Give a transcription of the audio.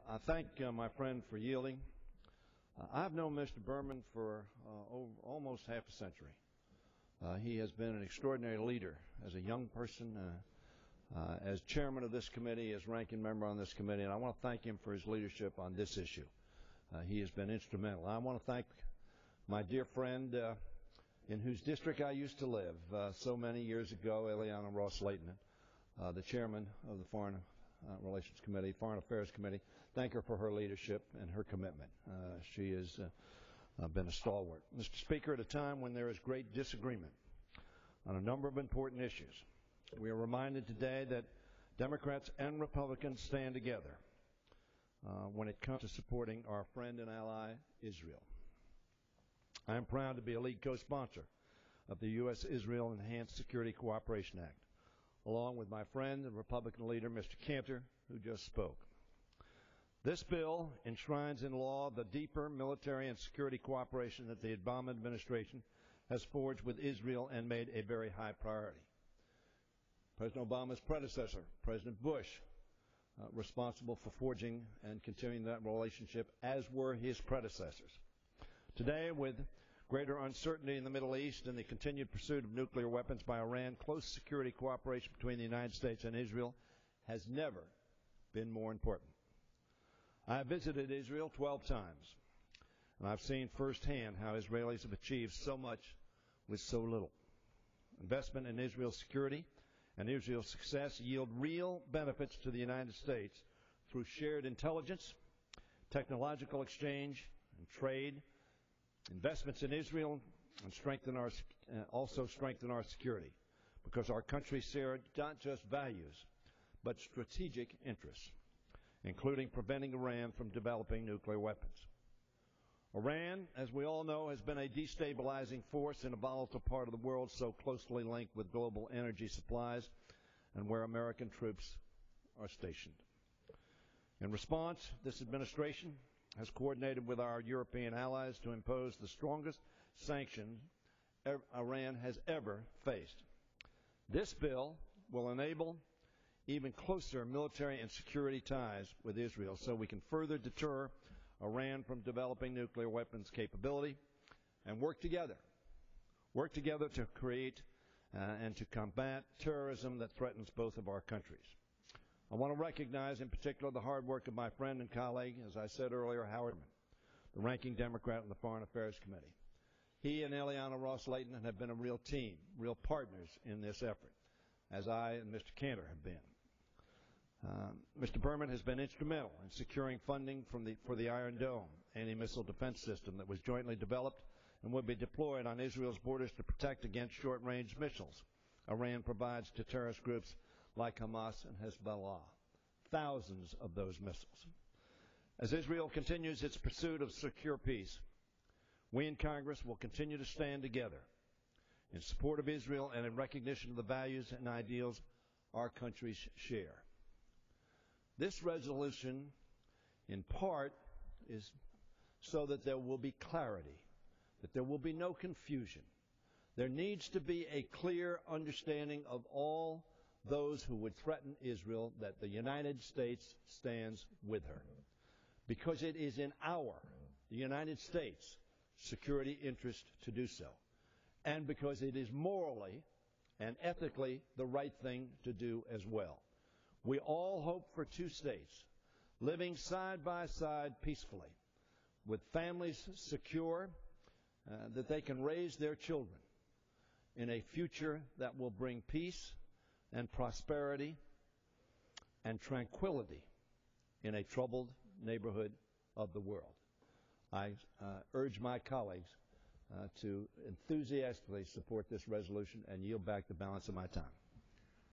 I thank my friend for yielding. I've known Mr. Berman for almost half a century. He has been an extraordinary leader as a young person, as chairman of this committee, as ranking member on this committee, and I want to thank him for his leadership on this issue. He has been instrumental. I want to thank my dear friend in whose district I used to live so many years ago, Eliana Ross-Lehtinen, the chairman of the Foreign Relations Committee, Foreign Affairs Committee. Thank her for her leadership and her commitment. She has been a stalwart. Mr. Speaker, at a time when there is great disagreement on a number of important issues, we are reminded today that Democrats and Republicans stand together when it comes to supporting our friend and ally, Israel. I am proud to be a lead co-sponsor of the U.S.-Israel Enhanced Security Cooperation Act, along with my friend and Republican leader, Mr. Cantor, who just spoke. This bill enshrines in law the deeper military and security cooperation that the Obama administration has forged with Israel and made a very high priority. President Obama's predecessor, President Bush, responsible for forging and continuing that relationship, as were his predecessors. Today, with greater uncertainty in the Middle East and the continued pursuit of nuclear weapons by Iran, close security cooperation between the United States and Israel has never been more important. I have visited Israel 12 times, and I've seen firsthand how Israelis have achieved so much with so little. Investment in Israel's security and Israel's success yield real benefits to the United States through shared intelligence, technological exchange, and trade. Investments in Israel and also strengthen our security, because our countries share not just values, but strategic interests, including preventing Iran from developing nuclear weapons. Iran, as we all know, has been a destabilizing force in a volatile part of the world so closely linked with global energy supplies and where American troops are stationed. In response, this administration has coordinated with our European allies to impose the strongest sanctions Iran has ever faced. This bill will enable even closer military and security ties with Israel so we can further deter Iran from developing nuclear weapons capability and work together to create and to combat terrorism that threatens both of our countries. I want to recognize in particular the hard work of my friend and colleague, as I said earlier, Howard, the ranking Democrat in the Foreign Affairs Committee. He and Eliana Ross-Lehtinen have been a real team, real partners in this effort, as I and Mr. Cantor have been. Mr. Berman has been instrumental in securing funding for the Iron Dome anti-missile defense system that was jointly developed and will be deployed on Israel's borders to protect against short-range missiles Iran provides to terrorist groups like Hamas and Hezbollah, thousands of those missiles. As Israel continues its pursuit of secure peace, we in Congress will continue to stand together in support of Israel and in recognition of the values and ideals our countries share. This resolution, in part, is so that there will be clarity, that there will be no confusion. There needs to be a clear understanding of all those who would threaten Israel that the United States stands with her, because it is in the United States, security interest to do so, and because it is morally and ethically the right thing to do as well. We all hope for two states living side by side peacefully, with families secure, that they can raise their children in a future that will bring peace and prosperity and tranquility in a troubled neighborhood of the world. I urge my colleagues to enthusiastically support this resolution and yield back the balance of my time.